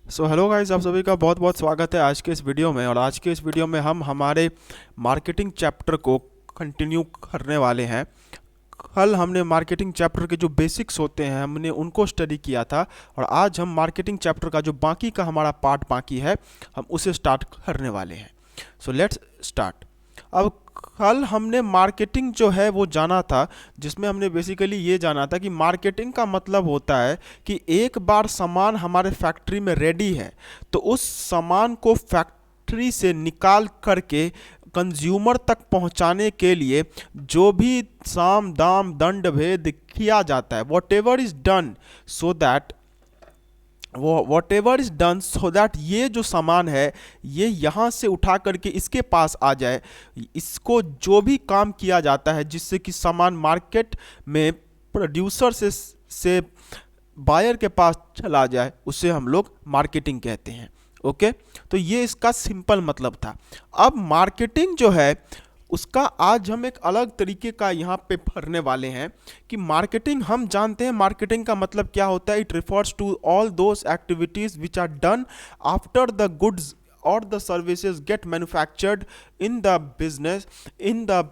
Hello guys, आप सभी का बहुत बहुत स्वागत है आज के इस वीडियो में। और आज के इस वीडियो में हम हमारे मार्केटिंग चैप्टर को कंटिन्यू करने वाले हैं। कल हमने मार्केटिंग चैप्टर के जो बेसिक्स होते हैं हमने उनको स्टडी किया था, और आज हम मार्केटिंग चैप्टर का जो बाकी का हमारा पार्ट बाकी है हम उसे स्टार्ट करने वाले हैं। So let's start. अब कल हमने मार्केटिंग जो है वो जाना था, जिसमें हमने बेसिकली ये जाना था कि मार्केटिंग का मतलब होता है कि एक बार सामान हमारे फैक्ट्री में रेडी है तो उस सामान को फैक्ट्री से निकाल करके कंज्यूमर तक पहुंचाने के लिए जो भी साम दाम दंड भेद किया जाता है, what ever is done so that what ever is done so that ये जो सामान है ये यहाँ से उठा करके इसके पास आ जाए, इसको जो भी काम किया जाता है जिससे कि सामान मार्केट में प्रोड्यूसर से बायर के पास चला जाए, उसे हम लोग मार्केटिंग कहते हैं। ओके, तो ये इसका सिंपल मतलब था। अब मार्केटिंग जो है उसका आज हम एक अलग तरीके का यहाँ पे पढ़ने वाले हैं कि मार्केटिंग, हम जानते हैं मार्केटिंग का मतलब क्या होता है। It refers to all those activities which are done after the goods और the services get manufactured in the business, in the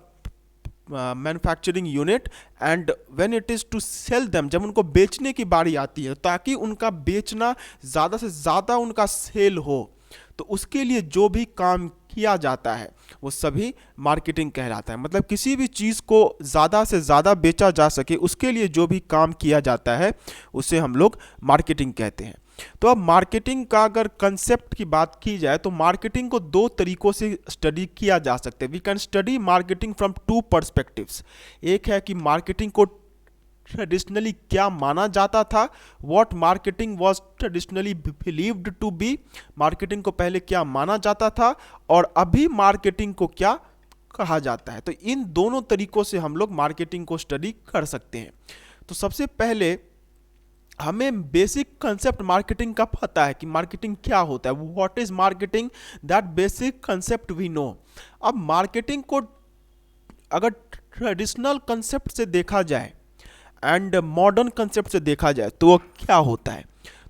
manufacturing unit, and when it is to sell them, जब उनको बेचने की बारी आती है ताकि उनका बेचना ज़्यादा से ज़्यादा उनका सेल हो, तो उसके लिए जो भी काम किया जाता है वो सभी मार्केटिंग कहलाता है। मतलब किसी भी चीज़ को ज़्यादा से ज़्यादा बेचा जा सके उसके लिए जो भी काम किया जाता है उसे हम लोग मार्केटिंग कहते हैं। तो अब मार्केटिंग का अगर कंसेप्ट की बात की जाए तो मार्केटिंग को दो तरीकों से स्टडी किया जा सकता है। We can study marketing from two perspectives. एक है कि मार्केटिंग को ट्रेडिशनली क्या माना जाता था, what marketing was traditionally believed to be, marketing को पहले क्या माना जाता था और अभी मार्केटिंग को क्या कहा जाता है। तो इन दोनों तरीकों से हम लोग मार्केटिंग को स्टडी कर सकते हैं। तो सबसे पहले हमें बेसिक कंसेप्ट मार्केटिंग का पता है कि मार्केटिंग क्या होता है, what is marketing, that basic concept we know. अब मार्केटिंग को अगर ट्रेडिशनल कंसेप्ट से देखा जाए एंड मॉडर्न कंसेप्ट से देखा जाए तो वो क्या होता है,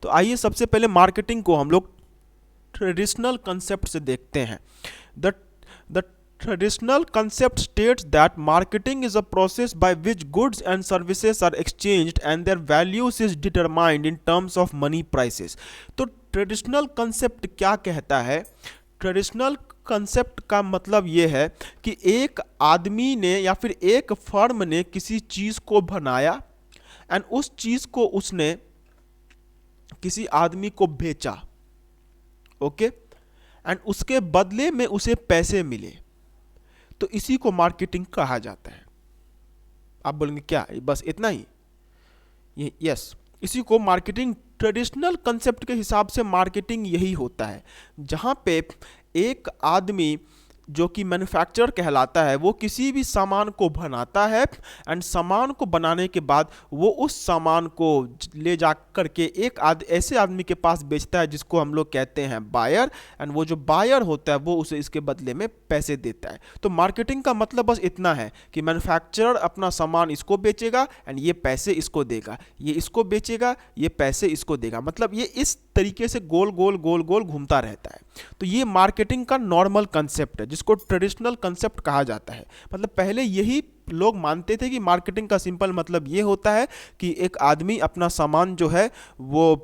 तो आइए सबसे पहले मार्केटिंग को हम लोग ट्रेडिशनल कंसेप्ट से देखते हैं। The the traditional concept states that marketing is a process by which goods and services are exchanged and their values is determined in terms of money prices। तो ट्रेडिशनल कंसेप्ट क्या कहता है? Traditional concept का मतलब ये है कि एक आदमी ने या फिर एक फर्म ने किसी चीज़ को बनाया एंड उस चीज़ को उसने किसी आदमी को बेचा, ओके, एंड उसके बदले में उसे पैसे मिले, तो इसी को मार्केटिंग कहा जाता है। आप बोलेंगे क्या बस इतना ही? ये यस, इसी को मार्केटिंग, ट्रेडिशनल कंसेप्ट के हिसाब से मार्केटिंग यही होता है जहां पे एक आदमी जो कि मैन्युफैक्चरर कहलाता है वो किसी भी सामान को बनाता है एंड सामान को बनाने के बाद वो उस सामान को ले जा करके एक ऐसे आदमी के पास बेचता है जिसको हम लोग कहते हैं बायर, एंड वो जो बायर होता है वो उसे इसके बदले में पैसे देता है। तो मार्केटिंग का मतलब बस इतना है कि मैन्युफैक्चरर अपना सामान इसको बेचेगा एंड ये पैसे इसको देगा, ये इसको बेचेगा, ये पैसे इसको देगा। मतलब ये इस तरीके से गोल गोल गोल गोल घूमता रहता है। तो ये मार्केटिंग का नॉर्मल कंसेप्ट है जिसको ट्रेडिशनल कंसेप्ट कहा जाता है। मतलब पहले यही लोग मानते थे कि मार्केटिंग का सिंपल मतलब ये होता है कि एक आदमी अपना सामान जो है वो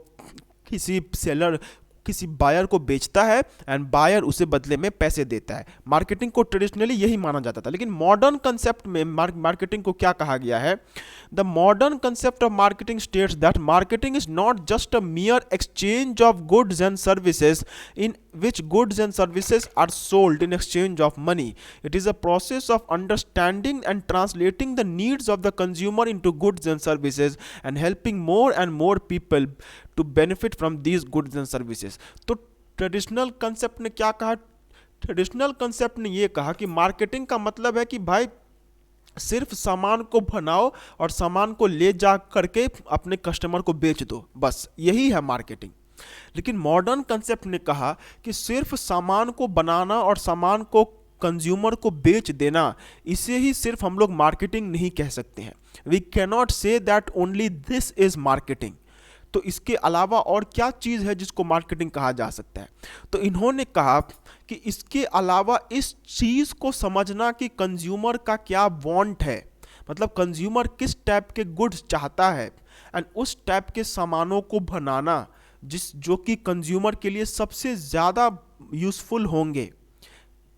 किसी सेलर, किसी बायर को बेचता है एंड बायर उसे बदले में पैसे देता है। मार्केटिंग को ट्रेडिशनली यही माना जाता था। लेकिन मॉडर्न कंसेप्ट में मार्केटिंग को क्या कहा गया है? The modern concept of marketing states that marketing is not just a मियर exchange of goods and services in which goods and services are sold in exchange of money. It is a process of understanding and translating the needs of the consumer into goods and services and helping more and more people to benefit from these goods and services। तो traditional concept ने क्या कहा? Traditional concept ने ये कहा कि marketing का मतलब है कि भाई सिर्फ सामान को बनाओ और सामान को ले जा करके अपने कस्टमर को बेच दो, बस यही है मार्केटिंग। लेकिन मॉडर्न कंसेप्ट ने कहा कि सिर्फ सामान को बनाना और सामान को कंज्यूमर को बेच देना, इसे ही सिर्फ हम लोग मार्केटिंग नहीं कह सकते हैं। We cannot say that only this is marketing. तो इसके अलावा और क्या चीज़ है जिसको मार्केटिंग कहा जा सकता है? तो इन्होंने कहा कि इसके अलावा इस चीज़ को समझना कि कंज्यूमर का क्या वांट है, मतलब कंज्यूमर किस टाइप के गुड्स चाहता है, एंड उस टाइप के सामानों को बनाना जो कि कंज्यूमर के लिए सबसे ज़्यादा यूज़फुल होंगे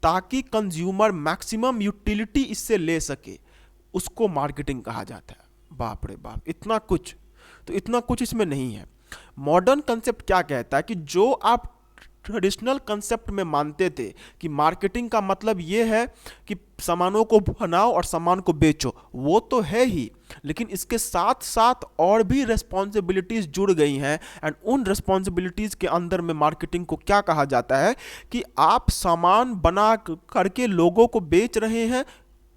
ताकि कंज्यूमर मैक्सिमम यूटिलिटी इससे ले सके, उसको मार्केटिंग कहा जाता है। बाप रे बाप, इतना कुछ! तो इतना कुछ इसमें नहीं है। मॉडर्न कंसेप्ट क्या कहता है कि जो आप ट्रेडिशनल कंसेप्ट में मानते थे कि मार्केटिंग का मतलब ये है कि सामानों को बनाओ और सामान को बेचो, वो तो है ही, लेकिन इसके साथ साथ और भी रिस्पॉन्सिबिलिटीज़ जुड़ गई हैं, एंड उन रिस्पॉन्सिबिलिटीज़ के अंदर में मार्केटिंग को क्या कहा जाता है कि आप सामान बना करके लोगों को बेच रहे हैं,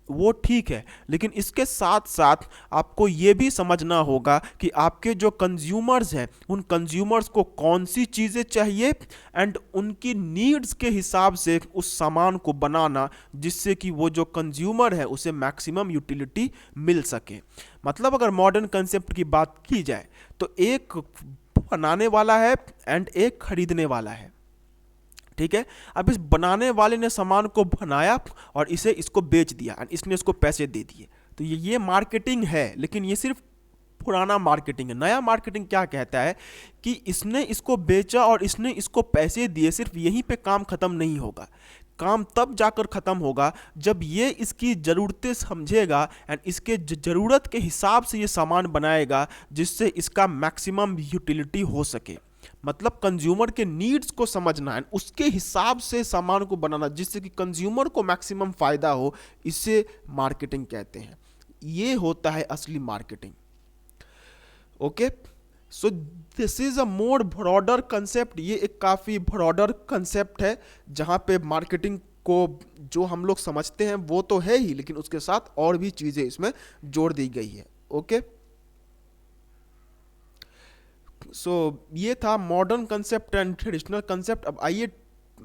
वो ठीक है, लेकिन इसके साथ साथ आपको ये भी समझना होगा कि आपके जो कंज्यूमर्स हैं उन कंज्यूमर्स को कौन सी चीज़ें चाहिए, एंड उनकी नीड्स के हिसाब से उस सामान को बनाना जिससे कि वो जो कंज्यूमर है उसे मैक्सिमम यूटिलिटी मिल सके। मतलब अगर मॉडर्न कंसेप्ट की बात की जाए तो एक बनाने वाला है एंड एक खरीदने वाला है, ठीक है। अब इस बनाने वाले ने सामान को बनाया और इसको बेच दिया एंड इसने इसको पैसे दे दिए, तो ये मार्केटिंग है, लेकिन ये सिर्फ पुराना मार्केटिंग है। नया मार्केटिंग क्या कहता है कि इसने इसको बेचा और इसने इसको पैसे दिए, सिर्फ यहीं पे काम खत्म नहीं होगा। काम तब जाकर ख़त्म होगा जब ये इसकी ज़रूरतें समझेगा एंड इसके ज़रूरत के हिसाब से ये सामान बनाएगा जिससे इसका मैक्सिमम यूटिलिटी हो सके। मतलब कंज्यूमर के नीड्स को समझना है, उसके हिसाब से सामान को बनाना जिससे कि कंज्यूमर को मैक्सिमम फ़ायदा हो, इसे मार्केटिंग कहते हैं। ये होता है असली marketing. Okay, so this is a more broader concept. ये एक काफ़ी ब्रॉडर कंसेप्ट है जहाँ पे मार्केटिंग को जो हम लोग समझते हैं वो तो है ही, लेकिन उसके साथ और भी चीज़ें इसमें जोड़ दी गई है। ओके, सो ये था modern concept and traditional concept. अब आइए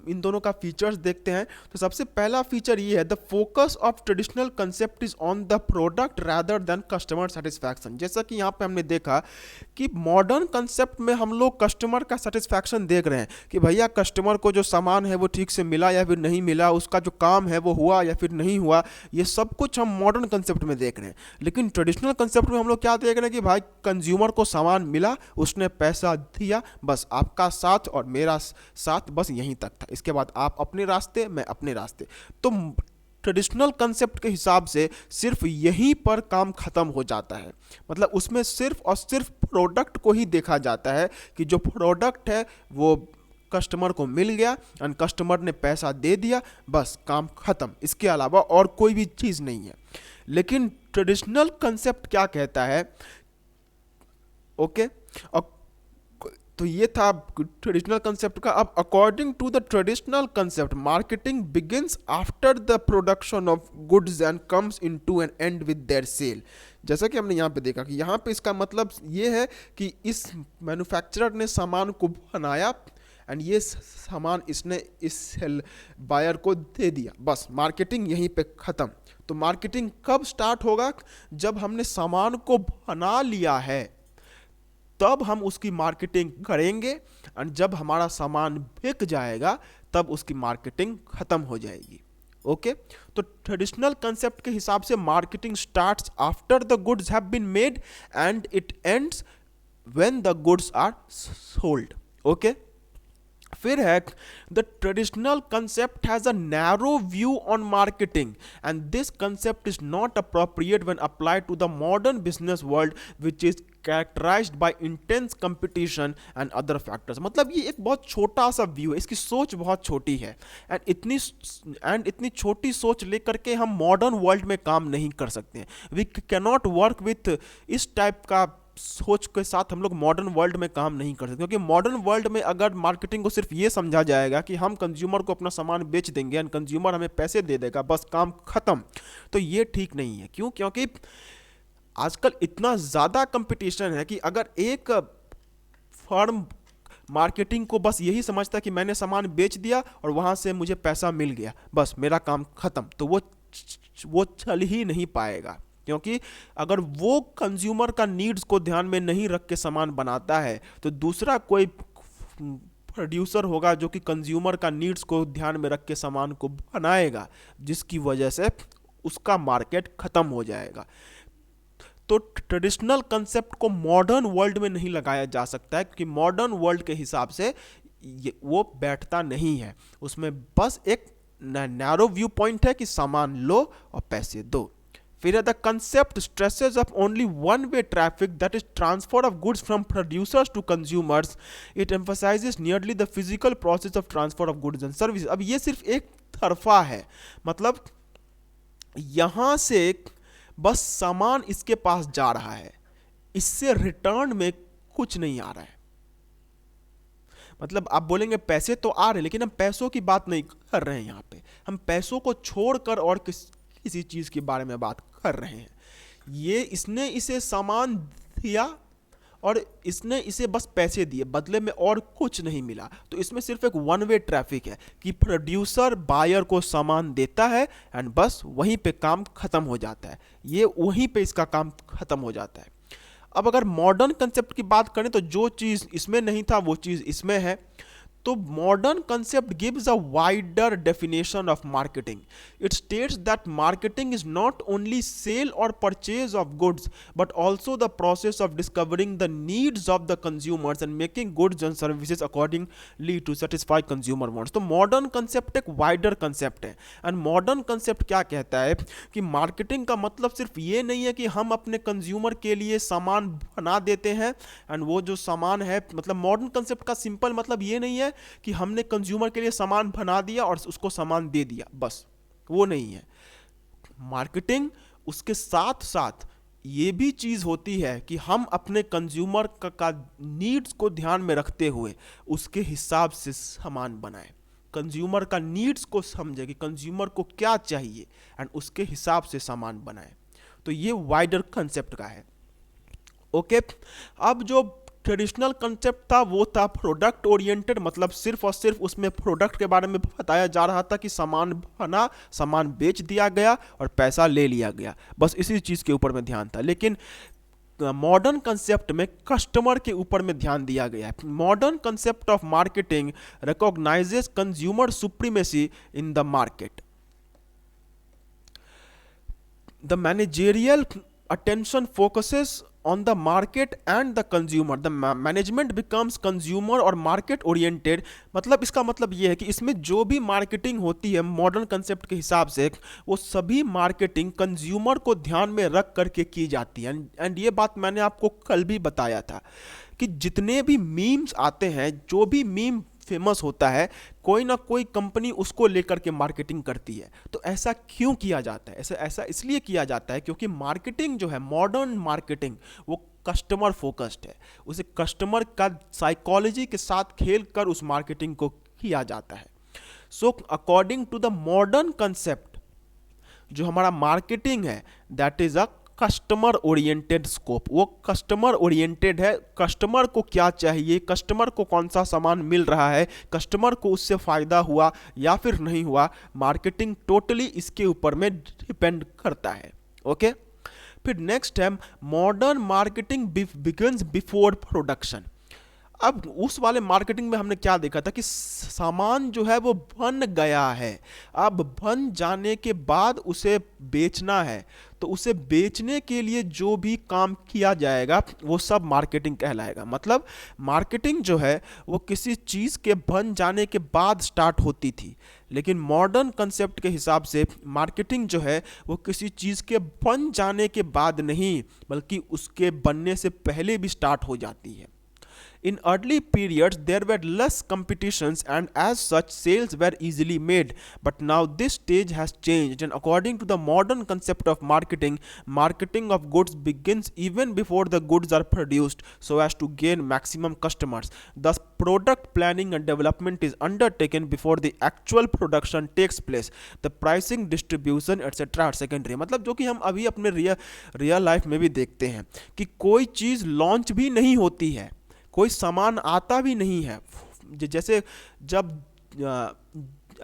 इन दोनों का फीचर्स देखते हैं। तो सबसे पहला फीचर ये है, the focus of traditional concept is on the product rather than customer satisfaction. जैसा कि यहाँ पे हमने देखा कि मॉडर्न कंसेप्ट में हम लोग कस्टमर का सेटिस्फैक्शन देख रहे हैं कि भैया कस्टमर को जो सामान है वो ठीक से मिला या फिर नहीं मिला, उसका जो काम है वो हुआ या फिर नहीं हुआ, ये सब कुछ हम मॉडर्न कंसेप्ट में देख रहे हैं। लेकिन ट्रेडिशनल कंसेप्ट में हम लोग क्या देख रहे हैं कि भाई कंज्यूमर को सामान मिला, उसने पैसा दिया, बस आपका साथ और मेरा साथ बस यहीं तक था, इसके बाद आप अपने रास्ते मैं अपने रास्ते। तो ट्रेडिशनल कंसेप्ट के हिसाब से सिर्फ यहीं पर काम खत्म हो जाता है। मतलब उसमें सिर्फ और सिर्फ प्रोडक्ट को ही देखा जाता है कि जो प्रोडक्ट है वो कस्टमर को मिल गया एंड कस्टमर ने पैसा दे दिया, बस काम खत्म, इसके अलावा और कोई भी चीज़ नहीं है। लेकिन ट्रेडिशनल कंसेप्ट क्या कहता है, ओके, तो ये था ट्रेडिशनल कंसेप्ट का। अब according to the traditional concept, marketing begins after the production of goods and comes into an end with their sale. जैसा कि हमने यहाँ पे देखा कि यहाँ पे इसका मतलब ये है कि इस मैन्युफैक्चरर ने सामान को बनाया एंड ये सामान इसने इस बायर को दे दिया, बस मार्केटिंग यहीं पे ख़त्म। तो मार्केटिंग कब स्टार्ट होगा? जब हमने सामान को बना लिया है तब हम उसकी मार्केटिंग करेंगे, और जब हमारा सामान बिक जाएगा तब उसकी मार्केटिंग खत्म हो जाएगी। ओके, तो ट्रेडिशनल कंसेप्ट के हिसाब से marketing starts after the goods have been made and it ends when the goods are sold. Okay, फिर है the traditional concept has a narrow view on marketing and this concept is not appropriate when applied to the modern business world which is characterized by intense competition and other factors। मतलब ये एक बहुत छोटा सा view है, इसकी सोच बहुत छोटी है एंड इतनी छोटी सोच लेकर के हम मॉडर्न वर्ल्ड में काम नहीं कर सकते हैं। We can not work with इस टाइप का सोच के साथ हम लोग मॉडर्न वर्ल्ड में काम नहीं कर सकते, क्योंकि मॉडर्न वर्ल्ड में अगर मार्केटिंग को सिर्फ ये समझा जाएगा कि हम कंज्यूमर को अपना सामान बेच देंगे एंड कंज्यूमर हमें पैसे दे देगा, बस काम खत्म, तो ये ठीक नहीं है। क्यों? क्योंकि आजकल इतना ज़्यादा कंपटीशन है कि अगर एक फर्म मार्केटिंग को बस यही समझता है कि मैंने सामान बेच दिया और वहाँ से मुझे पैसा मिल गया, बस मेरा काम ख़त्म, तो वो चल ही नहीं पाएगा। क्योंकि अगर वो कंज्यूमर का नीड्स को ध्यान में नहीं रख के सामान बनाता है तो दूसरा कोई प्रोड्यूसर होगा जो कि कंज्यूमर का नीड्स को ध्यान में रख के सामान को बनाएगा, जिसकी वजह से उसका मार्केट खत्म हो जाएगा। तो ट्रेडिशनल कंसेप्ट को मॉडर्न वर्ल्ड में नहीं लगाया जा सकता है, क्योंकि मॉडर्न वर्ल्ड के हिसाब से वो बैठता नहीं है। उसमें बस एक नैरो व्यू पॉइंट है कि सामान लो और पैसे दो। फिर the concept stresses of only one way traffic, that is transfer of goods from producers to consumers. It emphasizes nearly the physical process of transfer of goods and service. अब ये सिर्फ एक तरफा है, मतलब यहां से बस सामान इसके पास जा रहा है, इससे रिटर्न में कुछ नहीं आ रहा है। मतलब आप बोलेंगे पैसे तो आ रहे हैं, लेकिन हम पैसों की बात नहीं कर रहे हैं। यहाँ पे हम पैसों को छोड़कर और किसी चीज के बारे में बात कर रहे हैं। ये इसने इसे सामान दिया और इसने इसे बस पैसे दिए, बदले में और कुछ नहीं मिला। तो इसमें सिर्फ एक वन वे ट्रैफिक है कि प्रोड्यूसर बायर को सामान देता है एंड बस वहीं पे काम खत्म हो जाता है। ये वहीं पे इसका काम खत्म हो जाता है। अब अगर मॉडर्न कंसेप्ट की बात करें तो जो चीज़ इसमें नहीं था वो चीज़ इसमें है। तो modern concept gives a wider definition of marketing. It states that marketing is not only sale or purchase of goods but also the process of discovering the needs of the consumers and making goods and services accordingly to satisfy consumer wants. तो modern concept एक wider concept है. And modern concept क्या कहता है कि marketing का मतलब सिर्फ ये नहीं है कि हम अपने कंज्यूमर के लिए सामान बना देते हैं एंड वो जो सामान है, मतलब मॉडर्न कंसेप्ट का सिंपल मतलब ये नहीं है कि हमने कंज्यूमर के लिए सामान बना दिया और उसको सामान दे दिया, बस वो नहीं है. मार्केटिंग उसके साथ साथ ये भी चीज़ होती है कि हम अपने कंज्यूमर का नीड्स को ध्यान में रखते हुए उसके हिसाब से सामान बनाएं. कंज्यूमर का नीड्स को समझे कि कंज्यूमर को क्या चाहिए एंड उसके हिसाब से सामान बनाएं. तो ये वाइडर कंसेप्ट का है. ओके, अब जो ट्रेडिशनल कंसेप्ट था वो था प्रोडक्ट ओरिएंटेड, मतलब सिर्फ और सिर्फ उसमें प्रोडक्ट के बारे में बताया जा रहा था कि सामान बना, सामान बेच दिया गया और पैसा ले लिया गया, बस इसी चीज़ के ऊपर में ध्यान था. लेकिन मॉडर्न कंसेप्ट में कस्टमर के ऊपर में ध्यान दिया गया है. Modern concept of marketing recognises consumer supremacy in the market. The managerial attention focuses on the market and the consumer. The management becomes consumer और market oriented. मतलब इसका मतलब ये है कि इसमें जो भी मार्केटिंग होती है मॉडर्न कंसेप्ट के हिसाब से वो सभी मार्केटिंग कंज्यूमर को ध्यान में रख करके की जाती है. एंड ये बात मैंने आपको कल भी बताया था कि जितने भी मीम्स आते हैं, जो भी मीम फेमस होता है, कोई ना कोई कंपनी उसको लेकर के मार्केटिंग करती है. तो ऐसा क्यों किया जाता है? ऐसा इसलिए किया जाता है क्योंकि मार्केटिंग जो है, मॉडर्न मार्केटिंग, वो कस्टमर फोकस्ड है. उसे कस्टमर का साइकोलॉजी के साथ खेल कर उस मार्केटिंग को किया जाता है. So according to the modern concept जो हमारा मार्केटिंग है, that is a customer oriented scope. वो कस्टमर ओरिएंटेड है. कस्टमर को क्या चाहिए, कस्टमर को कौन सा सामान मिल रहा है, कस्टमर को उससे फायदा हुआ या फिर नहीं हुआ, मार्केटिंग टोटली इसके ऊपर में डिपेंड करता है. ओके, फिर नेक्स्ट है modern marketing begins before production. अब उस वाले मार्केटिंग में हमने क्या देखा था कि सामान जो है वो बन गया है, अब बन जाने के बाद उसे बेचना है, तो उसे बेचने के लिए जो भी काम किया जाएगा वो सब मार्केटिंग कहलाएगा. मतलब मार्केटिंग जो है वो किसी चीज़ के बन जाने के बाद स्टार्ट होती थी, लेकिन मॉडर्न कंसेप्ट के हिसाब से मार्केटिंग जो है वो किसी चीज़ के बन जाने के बाद नहीं, बल्कि उसके बनने से पहले भी स्टार्ट हो जाती है. In early periods, there were less competitions and as such sales were easily made. But now this stage has changed, and according to the modern concept of marketing, marketing of goods begins even before the goods are produced so as to gain maximum customers. Thus, product planning and development is undertaken before the actual production takes place. The pricing, distribution, etc. are secondary. मतलब जो कि हम अभी अपने real life में भी देखते हैं कि कोई चीज़ लॉन्च भी नहीं होती है, कोई सामान आता भी नहीं है. जैसे जब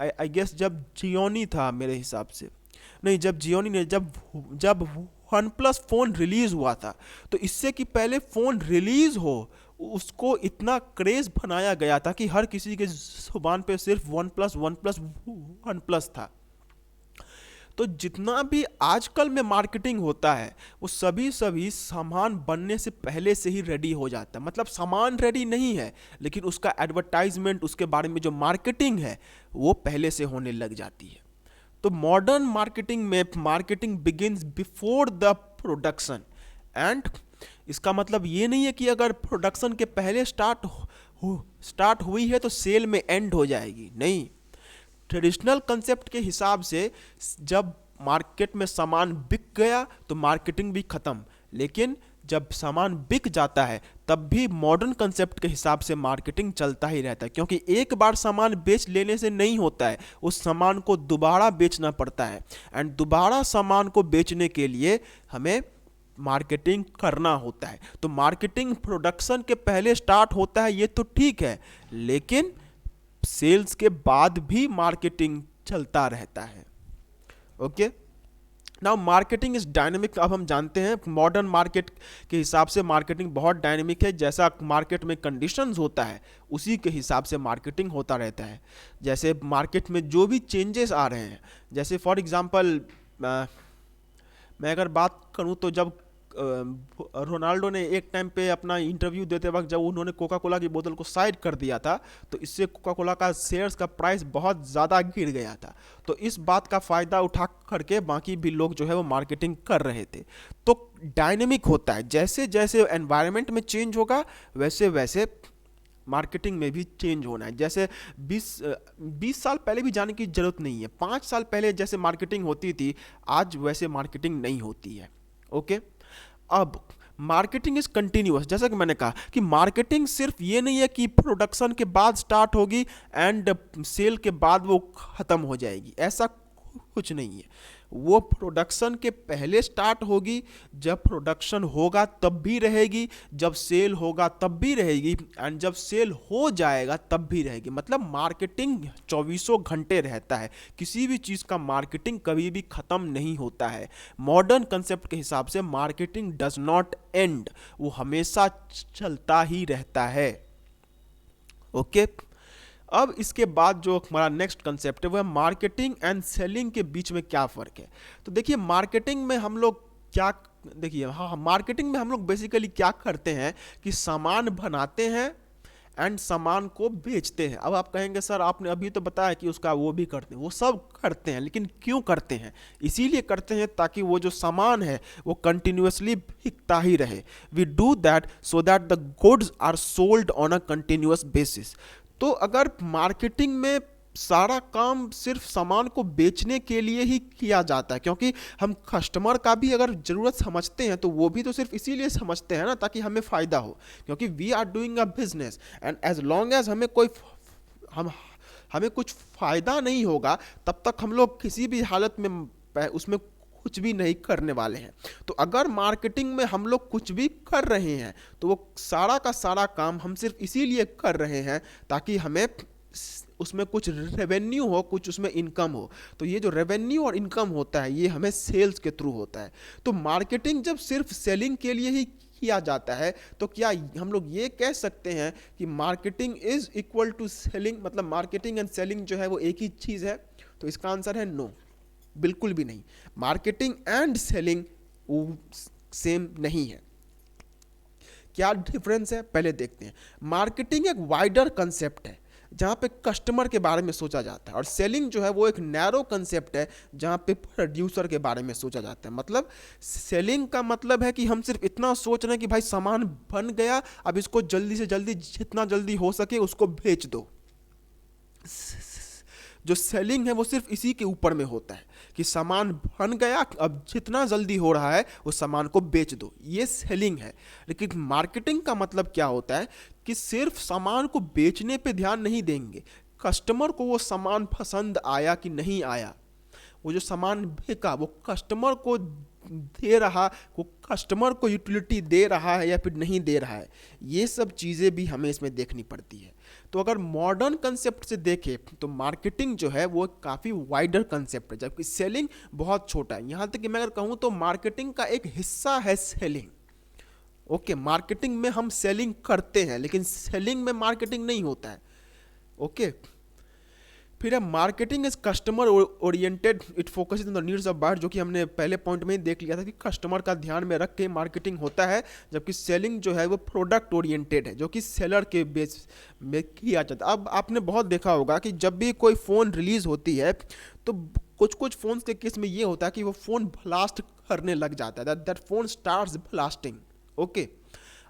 आई गेस जब जियोनी था, मेरे हिसाब से नहीं, जब जियोनी ने जब वन प्लस फ़ोन रिलीज़ हुआ था, तो इससे कि पहले फ़ोन रिलीज़ हो उसको इतना क्रेज़ बनाया गया था कि हर किसी के ज़ुबान पे सिर्फ वन प्लस था। तो जितना भी आजकल में मार्केटिंग होता है वो सभी सामान बनने से पहले से ही रेडी हो जाता है। मतलब सामान रेडी नहीं है लेकिन उसका एडवर्टाइजमेंट, उसके बारे में जो मार्केटिंग है वो पहले से होने लग जाती है। तो मॉडर्न मार्केटिंग में marketing begins before the production and इसका मतलब ये नहीं है कि अगर प्रोडक्शन के पहले स्टार्ट हुई है तो सेल में एंड हो जाएगी, नहीं। ट्रेडिशनल कंसेप्ट के हिसाब से जब मार्केट में सामान बिक गया तो मार्केटिंग भी ख़त्म, लेकिन जब सामान बिक जाता है तब भी मॉडर्न कंसेप्ट के हिसाब से मार्केटिंग चलता ही रहता है, क्योंकि एक बार सामान बेच लेने से नहीं होता है, उस सामान को दोबारा बेचना पड़ता है। एंड दोबारा सामान को बेचने के लिए हमें मार्केटिंग करना होता है। तो मार्केटिंग प्रोडक्शन के पहले स्टार्ट होता है ये तो ठीक है, लेकिन सेल्स के बाद भी मार्केटिंग चलता रहता है। Okay, now marketing is dynamic. अब हम जानते हैं मॉडर्न मार्केट के हिसाब से मार्केटिंग बहुत डायनेमिक है। जैसा मार्केट में कंडीशंस होता है उसी के हिसाब से मार्केटिंग होता रहता है। जैसे मार्केट में जो भी चेंजेस आ रहे हैं, जैसे फॉर एग्जांपल मैं अगर बात करूं तो जब रोनाल्डो ने एक टाइम पे अपना इंटरव्यू देते वक्त जब उन्होंने कोका कोला की बोतल को साइड कर दिया था तो इससे कोका कोला का शेयर्स का प्राइस बहुत ज़्यादा गिर गया था। तो इस बात का फ़ायदा उठा करके बाकी भी लोग जो है वो मार्केटिंग कर रहे थे। तो डायनेमिक होता है, जैसे जैसे एनवायरनमेंट में चेंज होगा वैसे वैसे मार्केटिंग में भी चेंज होना है। जैसे 20 साल पहले भी जाने की ज़रूरत नहीं है, 5 साल पहले जैसे मार्केटिंग होती थी आज वैसे मार्केटिंग नहीं होती है। ओके, अब मार्केटिंग इज कंटिन्यूअस। जैसा कि मैंने कहा कि मार्केटिंग सिर्फ ये नहीं है कि प्रोडक्शन के बाद स्टार्ट होगी एंड सेल के बाद वो ख़त्म हो जाएगी, ऐसा कुछ नहीं है। वो प्रोडक्शन के पहले स्टार्ट होगी, जब प्रोडक्शन होगा तब भी रहेगी, जब सेल होगा तब भी रहेगी एंड जब सेल हो जाएगा तब भी रहेगी। मतलब मार्केटिंग 24 घंटे रहता है, किसी भी चीज़ का मार्केटिंग कभी भी ख़त्म नहीं होता है। मॉडर्न कंसेप्ट के हिसाब से मार्केटिंग डज नॉट एंड, वो हमेशा चलता ही रहता है। ओके, अब इसके बाद जो हमारा नेक्स्ट कंसेप्ट है वो है मार्केटिंग एंड सेलिंग के बीच में क्या फ़र्क है। तो देखिए मार्केटिंग में हम लोग क्या, देखिए हाँ, मार्केटिंग में हम लोग बेसिकली क्या करते हैं कि सामान बनाते हैं एंड सामान को बेचते हैं। अब आप कहेंगे सर आपने अभी तो बताया कि उसका वो भी करते हैं, वो सब करते हैं, लेकिन क्यों करते हैं? इसीलिए करते हैं ताकि वो जो सामान है वो कंटिन्यूसली बिकता ही रहे। We do that so that the goods are sold on a continuous basis. तो अगर मार्केटिंग में सारा काम सिर्फ सामान को बेचने के लिए ही किया जाता है, क्योंकि हम कस्टमर का भी अगर ज़रूरत समझते हैं तो वो भी तो सिर्फ इसीलिए समझते हैं ना ताकि हमें फ़ायदा हो, क्योंकि we are doing a business and as long as हमें कुछ फ़ायदा नहीं होगा तब तक हम लोग किसी भी हालत में उसमें कुछ भी नहीं करने वाले हैं। तो अगर मार्केटिंग में हम लोग कुछ भी कर रहे हैं तो वो सारा का सारा काम हम सिर्फ इसीलिए कर रहे हैं ताकि हमें उसमें कुछ रेवेन्यू हो, कुछ उसमें इनकम हो। तो ये जो रेवेन्यू और इनकम होता है ये हमें सेल्स के थ्रू होता है। तो मार्केटिंग जब सिर्फ सेलिंग के लिए ही किया जाता है तो क्या हम लोग ये कह सकते हैं कि marketing is equal to selling, मतलब मार्केटिंग एंड सेलिंग जो है वो एक ही चीज़ है? तो इसका आंसर है नो, बिल्कुल भी नहीं। मार्केटिंग एंड सेलिंग सेम नहीं है। क्या डिफरेंस है पहले देखते हैं। मार्केटिंग एक वाइडर कंसेप्ट है जहाँ पे कस्टमर के बारे में सोचा जाता है, और सेलिंग जो है वो एक नैरो कंसेप्ट है जहाँ पे प्रोड्यूसर के बारे में सोचा जाता है। मतलब सेलिंग का मतलब है कि हम सिर्फ इतना सोच रहे हैं कि भाई सामान बन गया, अब इसको जल्दी से जल्दी जितना जल्दी हो सके उसको बेच दो। जो सेलिंग है वो सिर्फ इसी के ऊपर में होता है कि सामान बन गया, अब जितना जल्दी हो रहा है उस सामान को बेच दो, ये सेलिंग है। लेकिन मार्केटिंग का मतलब क्या होता है कि सिर्फ सामान को बेचने पे ध्यान नहीं देंगे, कस्टमर को वो सामान पसंद आया कि नहीं आया, वो जो सामान बिका वो कस्टमर को दे रहा, वो कस्टमर को यूटिलिटी दे रहा है या फिर नहीं दे रहा है, ये सब चीज़ें भी हमें इसमें देखनी पड़ती है। तो अगर मॉडर्न कंसेप्ट से देखें तो मार्केटिंग जो है वो काफ़ी वाइडर कंसेप्ट है, जबकि सेलिंग बहुत छोटा है। यहाँ तक कि मैं अगर कहूँ तो मार्केटिंग का एक हिस्सा है सेलिंग। ओके, मार्केटिंग में हम सेलिंग करते हैं, लेकिन सेलिंग में मार्केटिंग नहीं होता है। ओके, फिर है marketing is customer oriented, it focuses on the needs of buyer, जो कि हमने पहले पॉइंट में ही देख लिया था कि कस्टमर का ध्यान में रख के मार्केटिंग होता है। जबकि सेलिंग जो है वो प्रोडक्ट ओरिएंटेड है, जो कि सेलर के बेस में किया जाता है। अब आपने बहुत देखा होगा कि जब भी कोई फ़ोन रिलीज़ होती है तो कुछ कुछ फ़ोन्स के केस में ये होता है कि वो फ़ोन ब्लास्ट करने लग जाता है, that phone starts blasting. Okay,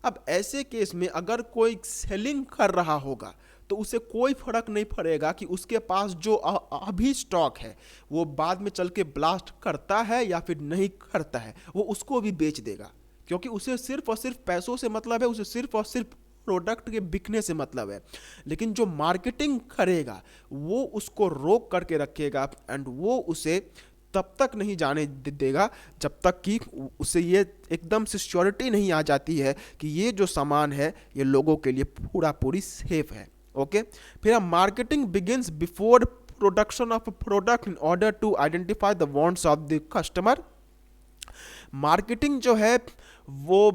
अब ऐसे केस में अगर कोई सेलिंग कर रहा होगा तो उसे कोई फर्क नहीं पड़ेगा कि उसके पास जो अभी स्टॉक है वो बाद में चल के ब्लास्ट करता है या फिर नहीं करता है, वो उसको भी बेच देगा, क्योंकि उसे सिर्फ और सिर्फ पैसों से मतलब है, उसे सिर्फ और सिर्फ प्रोडक्ट के बिकने से मतलब है। लेकिन जो मार्केटिंग करेगा वो उसको रोक करके रखेगा एंड वो उसे तब तक नहीं जाने देगा जब तक कि उसे ये एकदम से श्योरिटी नहीं आ जाती है कि ये जो सामान है ये लोगों के लिए पूरा पूरी सेफ है। ओके, फिर marketing begins before production of product in order to identify the wants of the customer. Marketing जो है वो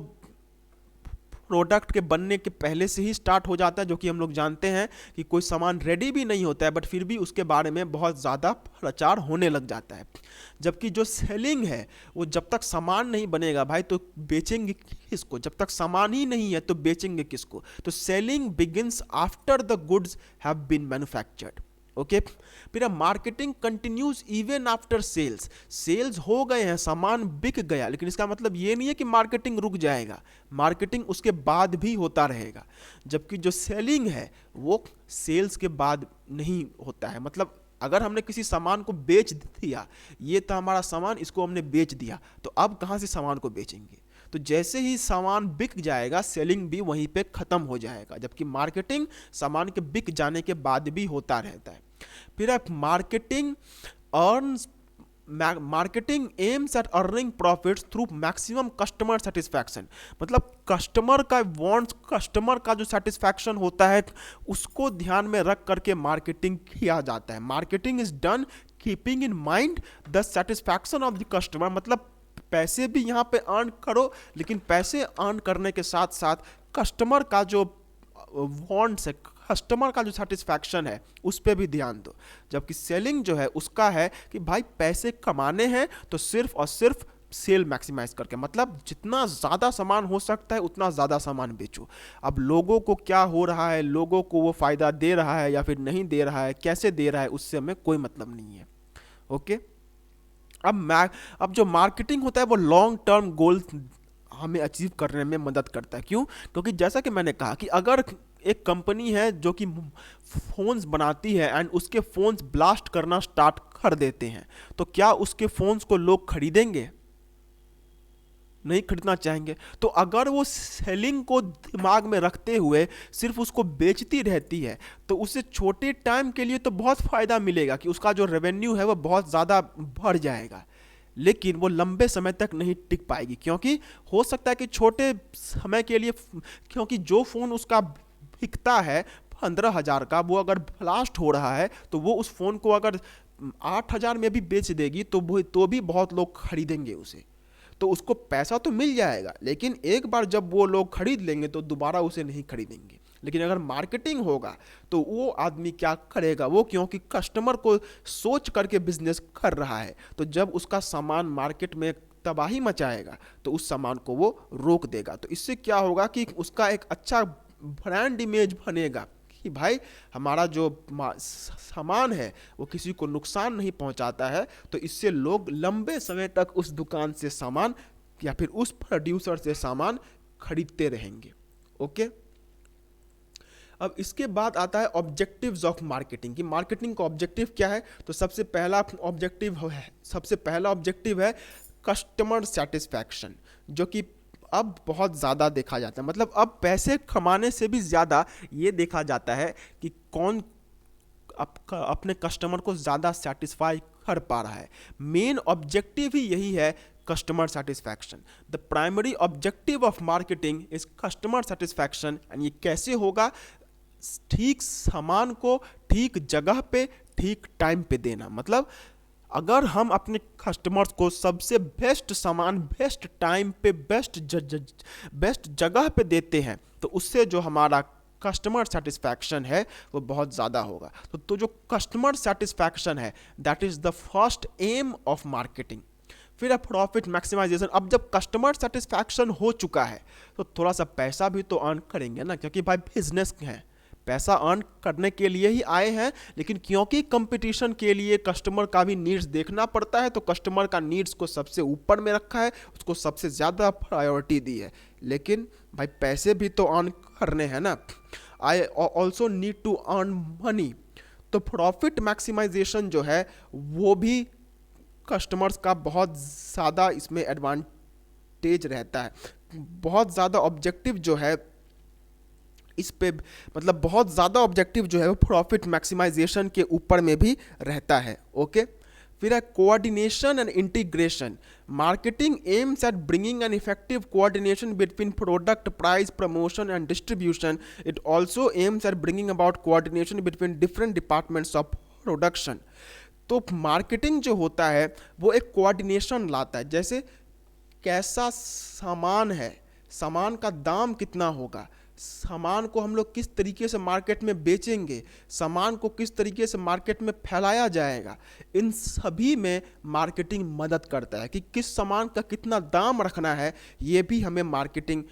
प्रोडक्ट के बनने के पहले से ही स्टार्ट हो जाता है, जो कि हम लोग जानते हैं कि कोई सामान रेडी भी नहीं होता है बट फिर भी उसके बारे में बहुत ज़्यादा प्रचार होने लग जाता है। जबकि जो सेलिंग है वो जब तक सामान नहीं बनेगा भाई तो बेचेंगे किसको, जब तक सामान ही नहीं है तो बेचेंगे किसको। तो selling begins after the goods have been manufactured. Okay, फिर marketing continues even after sales. Sales हो गए हैं, सामान बिक गया, लेकिन इसका मतलब ये नहीं है कि मार्केटिंग रुक जाएगा, मार्केटिंग उसके बाद भी होता रहेगा। जबकि जो सेलिंग है वो सेल्स के बाद नहीं होता है। मतलब अगर हमने किसी सामान को बेच दिया, ये था हमारा सामान, इसको हमने बेच दिया, तो अब कहाँ से सामान को बेचेंगे। तो जैसे ही सामान बिक जाएगा सेलिंग भी वहीं पे ख़त्म हो जाएगा, जबकि मार्केटिंग सामान के बिक जाने के बाद भी होता रहता है। फिर आप marketing aims at earning profits through maximum customer satisfaction. मतलब कस्टमर का वांट्स, कस्टमर का जो सेटिस्फैक्शन होता है उसको ध्यान में रख करके मार्केटिंग किया जाता है। Marketing is done keeping in mind the satisfaction of the customer. मतलब पैसे भी यहाँ पे अर्न करो, लेकिन पैसे अर्न करने के साथ साथ कस्टमर का जो वांट्स है, कस्टमर का जो सेटिस्फैक्शन है उस पर भी ध्यान दो। जबकि सेलिंग जो है उसका है कि भाई पैसे कमाने हैं तो सिर्फ और सिर्फ सेल मैक्सिमाइज करके, मतलब जितना ज़्यादा सामान हो सकता है उतना ज़्यादा सामान बेचो। अब लोगों को क्या हो रहा है, लोगों को वो फ़ायदा दे रहा है या फिर नहीं दे रहा है, कैसे दे रहा है, उससे हमें कोई मतलब नहीं है। ओके, अब जो मार्केटिंग होता है वो लॉन्ग टर्म गोल हमें अचीव करने में मदद करता है। क्यों? क्योंकि जैसा कि मैंने कहा कि अगर एक कंपनी है जो कि फ़ोन्स बनाती है एंड उसके फ़ोन्स ब्लास्ट करना स्टार्ट कर देते हैं, तो क्या उसके फ़ोन्स को लोग खरीदेंगे? नहीं खरीदना चाहेंगे। तो अगर वो सेलिंग को दिमाग में रखते हुए सिर्फ उसको बेचती रहती है तो उसे छोटे टाइम के लिए तो बहुत फ़ायदा मिलेगा कि उसका जो रेवेन्यू है वो बहुत ज़्यादा बढ़ जाएगा, लेकिन वो लंबे समय तक नहीं टिक पाएगी। क्योंकि हो सकता है कि छोटे समय के लिए, क्योंकि जो फ़ोन उसका बिकता है 15,000 का, वो अगर ब्लास्ट हो रहा है तो वो उस फ़ोन को अगर 8,000 में भी बेच देगी तो भी बहुत लोग खरीदेंगे उसे, तो उसको पैसा तो मिल जाएगा, लेकिन एक बार जब वो लोग खरीद लेंगे तो दोबारा उसे नहीं खरीदेंगे। लेकिन अगर मार्केटिंग होगा तो वो आदमी क्या करेगा, वो क्योंकि कस्टमर को सोच करके बिजनेस कर रहा है, तो जब उसका सामान मार्केट में तबाही मचाएगा तो उस सामान को वो रोक देगा। तो इससे क्या होगा कि उसका एक अच्छा ब्रांड इमेज बनेगा कि भाई हमारा जो सामान है वो किसी को नुकसान नहीं पहुंचाता है, तो इससे लोग लंबे समय तक उस दुकान से सामान या फिर उस प्रोड्यूसर से सामान खरीदते रहेंगे। ओके, अब इसके बाद आता है ऑब्जेक्टिव्स ऑफ मार्केटिंग, कि मार्केटिंग का ऑब्जेक्टिव क्या है। तो सबसे पहला ऑब्जेक्टिव है कस्टमर सेटिस्फैक्शन, जो कि अब बहुत ज़्यादा देखा जाता है। मतलब अब पैसे कमाने से भी ज़्यादा ये देखा जाता है कि कौन अपने कस्टमर को ज़्यादा सेटिस्फाई कर पा रहा है। मेन ऑब्जेक्टिव ही यही है customer satisfaction. The primary objective of marketing is customer satisfaction. and ये कैसे होगा? ठीक सामान को ठीक जगह पे ठीक टाइम पे देना। मतलब अगर हम अपने कस्टमर्स को सबसे बेस्ट सामान बेस्ट टाइम पे बेस्ट जगह पे देते हैं तो उससे जो हमारा कस्टमर सेटिस्फैक्शन है वो बहुत ज़्यादा होगा। तो जो कस्टमर सेटिस्फैक्शन है that is the first aim of marketing. फिर है प्रॉफिट मैक्सिमाइजेशन। अब जब कस्टमर सेटिस्फैक्शन हो चुका है तो थोड़ा सा पैसा भी तो अर्न करेंगे ना, क्योंकि भाई बिजनेस है, पैसा अर्न करने के लिए ही आए हैं। लेकिन क्योंकि कंपटीशन के लिए कस्टमर का भी नीड्स देखना पड़ता है तो कस्टमर का नीड्स को सबसे ऊपर में रखा है, उसको सबसे ज़्यादा प्रायोरिटी दी है। लेकिन भाई पैसे भी तो अर्न करने हैं ना। I also need to earn money. तो प्रॉफिट मैक्सिमाइजेशन जो है वो भी कस्टमर्स का बहुत ज़्यादा इसमें एडवांटेज रहता है। बहुत ज़्यादा ऑब्जेक्टिव जो है इस पे, मतलब बहुत ज़्यादा ऑब्जेक्टिव जो है वो प्रॉफिट मैक्सिमाइजेशन के ऊपर में भी रहता है। ओके। फिर है coordination and integration. Marketing aims at bringing an effective coordination between product, price, promotion and distribution. It also aims at bringing about coordination between different departments of production. तो marketing जो होता है वो एक कोऑर्डिनेशन लाता है। जैसे कैसा सामान है, सामान का दाम कितना होगा, सामान को हम लोग किस तरीके से मार्केट में बेचेंगे, सामान को किस तरीके से मार्केट में फैलाया जाएगा, इन सभी में मार्केटिंग मदद करता है। कि किस सामान का कितना दाम रखना है ये भी हमें मार्केटिंग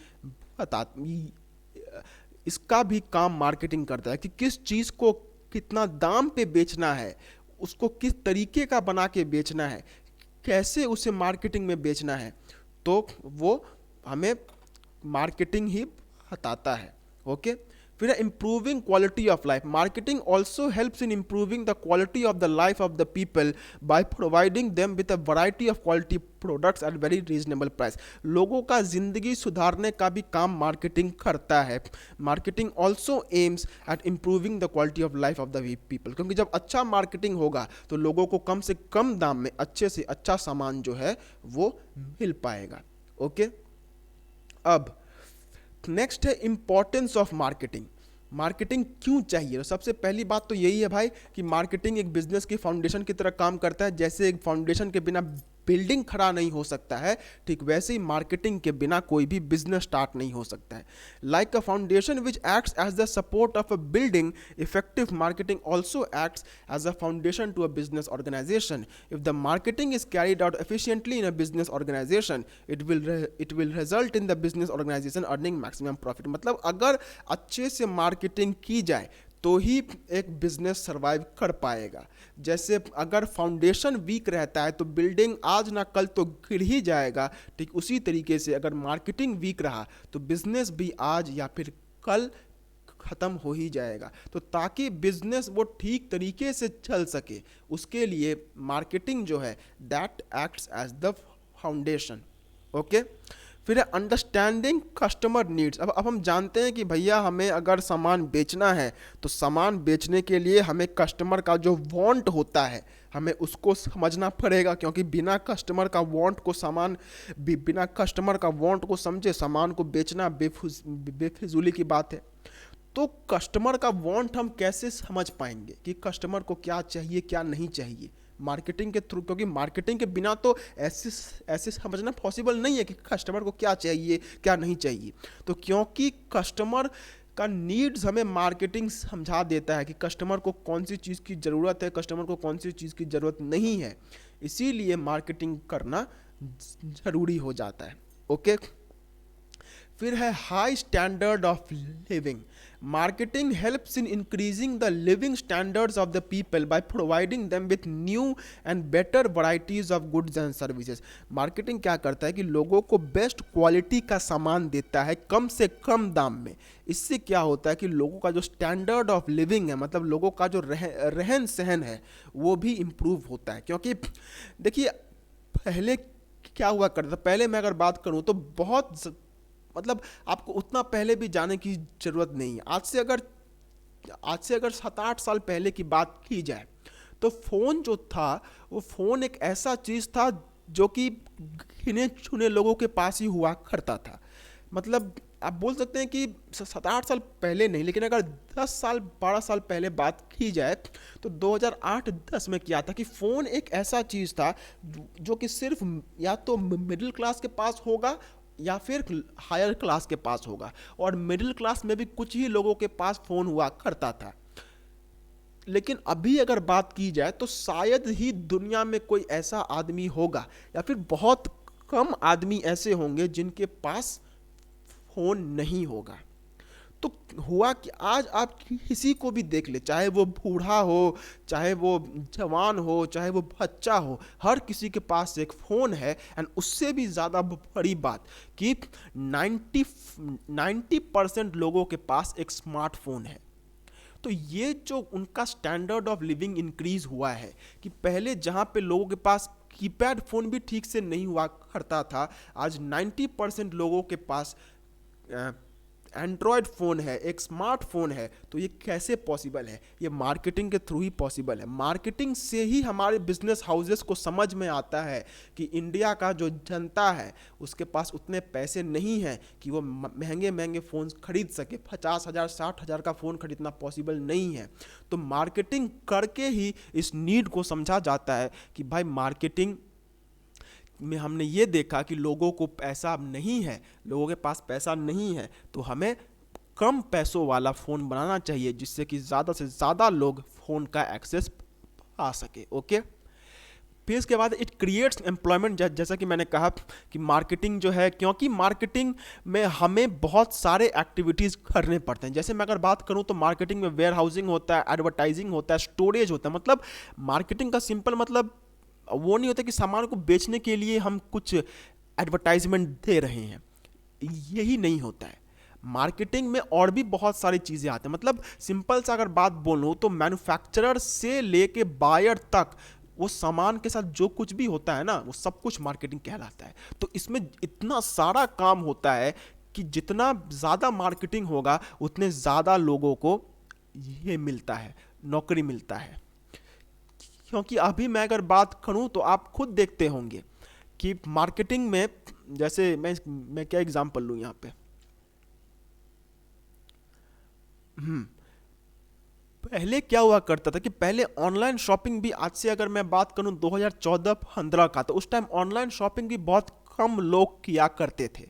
बता, इसका भी काम मार्केटिंग करता है। कि किस चीज़ को कितना दाम पे बेचना है, उसको किस तरीके का बना के बेचना है, कैसे उसे मार्केटिंग में बेचना है, तो वो हमें मार्केटिंग ही बताता है। ओके। फिर improving quality of life. Marketing also helps in improving the quality of the life of the people by providing them with a variety of quality products at very reasonable price. लोगों का जिंदगी सुधारने का भी काम marketing करता है। Marketing also aims at improving the quality of life of the people. क्योंकि जब अच्छा मार्केटिंग होगा तो लोगों को कम से कम दाम में अच्छे से अच्छा सामान जो है वो मिल पाएगा। ओके। अब नेक्स्ट है इंपॉर्टेंस ऑफ मार्केटिंग। मार्केटिंग क्यों चाहिए? तो सबसे पहली बात तो यही है भाई कि मार्केटिंग एक बिजनेस की फाउंडेशन की तरह काम करता है। जैसे एक फाउंडेशन के बिना बिल्डिंग खड़ा नहीं हो सकता है, ठीक वैसे ही मार्केटिंग के बिना कोई भी बिजनेस स्टार्ट नहीं हो सकता है। Like a foundation which acts as the support of a building, effective marketing also acts as a foundation to a business organization. If the marketing is carried out efficiently in a business organization, it will result in the business organization earning maximum profit. मतलब अगर अच्छे से marketing की जाए तो ही एक business survive कर पाएगा। जैसे अगर फाउंडेशन वीक रहता है तो बिल्डिंग आज ना कल तो गिर ही जाएगा, ठीक उसी तरीके से अगर मार्केटिंग वीक रहा तो बिजनेस भी आज या फिर कल ख़त्म हो ही जाएगा। तो ताकि बिजनेस वो ठीक तरीके से चल सके उसके लिए मार्केटिंग जो है that acts as the foundation. Okay. फिर है अंडरस्टैंडिंग कस्टमर नीड्स। अब हम जानते हैं कि भैया हमें अगर सामान बेचना है तो सामान बेचने के लिए हमें कस्टमर का जो वांट होता है हमें उसको समझना पड़ेगा। क्योंकि बिना कस्टमर का वांट को सामान बिना कस्टमर का वांट को समझे सामान को बेचना बेफिजूली की बात है। तो कस्टमर का वांट हम कैसे समझ पाएंगे कि कस्टमर को क्या चाहिए क्या नहीं चाहिए? मार्केटिंग के थ्रू। क्योंकि मार्केटिंग के बिना तो ऐसे समझना पॉसिबल नहीं है कि कस्टमर को क्या चाहिए क्या नहीं चाहिए। तो क्योंकि कस्टमर का नीड्स हमें मार्केटिंग समझा देता है कि कस्टमर को कौन सी चीज़ की ज़रूरत है, कस्टमर को कौन सी चीज़ की ज़रूरत नहीं है, इसीलिए मार्केटिंग करना ज़रूरी हो जाता है। ओके। फिर है high standard of living. Marketing helps in increasing the living standards of the people by providing them with new and better varieties of goods and services. Marketing क्या करता है कि लोगों को बेस्ट क्वालिटी का सामान देता है कम से कम दाम में। इससे क्या होता है कि लोगों का जो स्टैंडर्ड ऑफ लिविंग है, मतलब लोगों का जो रहन सहन है वो भी इम्प्रूव होता है। क्योंकि देखिए पहले क्या हुआ करता था, पहले मैं अगर बात करूँ तो बहुत मतलब आपको उतना पहले भी जाने की ज़रूरत नहीं है। आज से अगर 7-8 साल पहले की बात की जाए तो फ़ोन जो था वो फ़ोन एक ऐसा चीज़ था जो कि गिने चुने लोगों के पास ही हुआ करता था। मतलब आप बोल सकते हैं कि 7-8 साल पहले नहीं, लेकिन अगर 10 साल 12 साल पहले बात की जाए तो 2008-10 में क्या था कि फ़ोन एक ऐसा चीज़ था जो कि सिर्फ या तो मिडिल क्लास के पास होगा या फिर हायर क्लास के पास होगा, और मिडिल क्लास में भी कुछ ही लोगों के पास फ़ोन हुआ करता था। लेकिन अभी अगर बात की जाए तो शायद ही दुनिया में कोई ऐसा आदमी होगा या फिर बहुत कम आदमी ऐसे होंगे जिनके पास फ़ोन नहीं होगा। तो हुआ कि आज आप किसी को भी देख ले, चाहे वो बूढ़ा हो, चाहे वो जवान हो, चाहे वो बच्चा हो, हर किसी के पास एक फ़ोन है। एंड उससे भी ज़्यादा बड़ी बात कि 90% लोगों के पास एक स्मार्टफोन है। तो ये जो उनका स्टैंडर्ड ऑफ लिविंग इंक्रीज हुआ है कि पहले जहाँ पे लोगों के पास कीपैड फ़ोन भी ठीक से नहीं हुआ करता था, आज 90% लोगों के पास एंड्रॉयड फ़ोन है, एक स्मार्टफोन है। तो ये कैसे पॉसिबल है? ये मार्केटिंग के थ्रू ही पॉसिबल है। मार्केटिंग से ही हमारे बिजनेस हाउसेस को समझ में आता है कि इंडिया का जो जनता है उसके पास उतने पैसे नहीं हैं कि वो महंगे महंगे फ़ोन खरीद सके। 50,000 60,000 का फ़ोन खरीदना पॉसिबल नहीं है। तो मार्केटिंग करके ही इस नीड को समझा जाता है कि भाई मार्केटिंग में हमने ये देखा कि लोगों को पैसा नहीं है, लोगों के पास पैसा नहीं है, तो हमें कम पैसों वाला फ़ोन बनाना चाहिए जिससे कि ज़्यादा से ज़्यादा लोग फ़ोन का एक्सेस पा सके। ओके, फिर इसके बाद इट क्रिएट्स एम्प्लॉयमेंट। जैसा कि मैंने कहा कि मार्केटिंग जो है, क्योंकि मार्केटिंग में हमें बहुत सारे एक्टिविटीज़ करने पड़ते हैं। जैसे मैं अगर बात करूं तो मार्केटिंग में वेयर हाउसिंग होता है, एडवर्टाइजिंग होता है, स्टोरेज होता है। मतलब मार्केटिंग का सिंपल मतलब वो नहीं होता कि सामान को बेचने के लिए हम कुछ एडवर्टाइजमेंट दे रहे हैं, यही नहीं होता है। मार्केटिंग में और भी बहुत सारी चीज़ें आती हैं। मतलब सिंपल सा अगर बात बोलूँ तो मैन्युफैक्चरर से लेके बायर तक वो सामान के साथ जो कुछ भी होता है ना, वो सब कुछ मार्केटिंग कहलाता है। तो इसमें इतना सारा काम होता है कि जितना ज़्यादा मार्केटिंग होगा उतने ज़्यादा लोगों को ये मिलता है, नौकरी मिलता है। क्योंकि अभी मैं अगर बात करूं तो आप खुद देखते होंगे कि मार्केटिंग में, जैसे मैं क्या एग्जांपल लूं यहाँ पे, पहले क्या हुआ करता था कि पहले ऑनलाइन शॉपिंग भी, आज से अगर मैं बात करूं 2014-15 का, तो उस टाइम ऑनलाइन शॉपिंग भी बहुत कम लोग किया करते थे।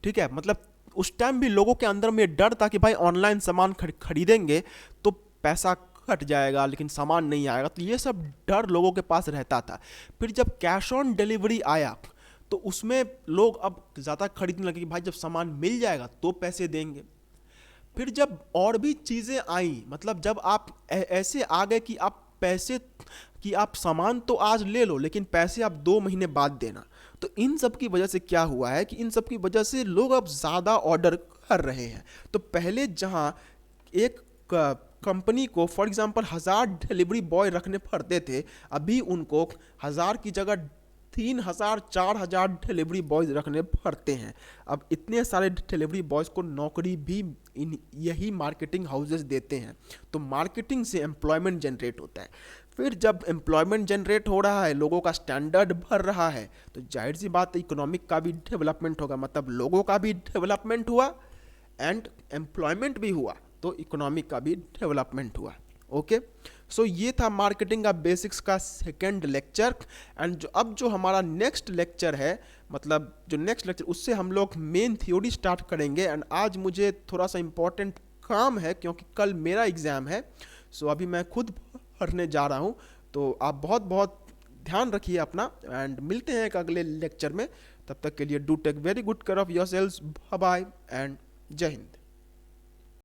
ठीक है, मतलब उस टाइम भी लोगों के अंदर में डर था कि भाई ऑनलाइन सामान खरीदेंगे तो पैसा कट जाएगा लेकिन सामान नहीं आएगा। तो ये सब डर लोगों के पास रहता था। फिर जब कैश ऑन डिलीवरी आया तो उसमें लोग अब ज़्यादा खरीदने लगे कि भाई जब सामान मिल जाएगा तो पैसे देंगे। फिर जब और भी चीज़ें आई, मतलब जब आप ऐसे आ गए कि आप पैसे, कि आप सामान तो आज ले लो लेकिन पैसे आप 2 महीने बाद देना। तो इन सब की वजह से क्या हुआ है कि इन सब की वजह से लोग अब ज़्यादा ऑर्डर कर रहे हैं। तो पहले जहाँ एक कंपनी को फॉर एग्जांपल 1000 डिलीवरी बॉय रखने पड़ते थे, अभी उनको 1000 की जगह 3000 4000 डिलीवरी बॉयज रखने पड़ते हैं। अब इतने सारे डिलीवरी बॉयज़ को नौकरी भी यही मार्केटिंग हाउसेस देते हैं। तो मार्केटिंग से एम्प्लॉयमेंट जनरेट होता है। फिर जब एम्प्लॉयमेंट जनरेट हो रहा है, लोगों का स्टैंडर्ड बढ़ रहा है, तो जाहिर सी बात है इकोनॉमिक का भी डेवलपमेंट होगा। मतलब लोगों का भी डेवलपमेंट हुआ एंड एम्प्लॉयमेंट भी हुआ, तो इकोनॉमिक का भी डेवलपमेंट हुआ। ओके, सो ये था मार्केटिंग का बेसिक्स का सेकेंड लेक्चर। एंड अब जो हमारा नेक्स्ट लेक्चर है, मतलब जो नेक्स्ट लेक्चर, उससे हम लोग मेन थ्योरी स्टार्ट करेंगे। एंड आज मुझे थोड़ा सा इंपॉर्टेंट काम है क्योंकि कल मेरा एग्ज़ाम है। सो अभी मैं खुद पढ़ने जा रहा हूँ। तो आप बहुत बहुत ध्यान रखिए अपना, एंड मिलते हैं एक अगले लेक्चर में। तब तक के लिए do take very good care of yourselves. Bye bye and जय हिंद।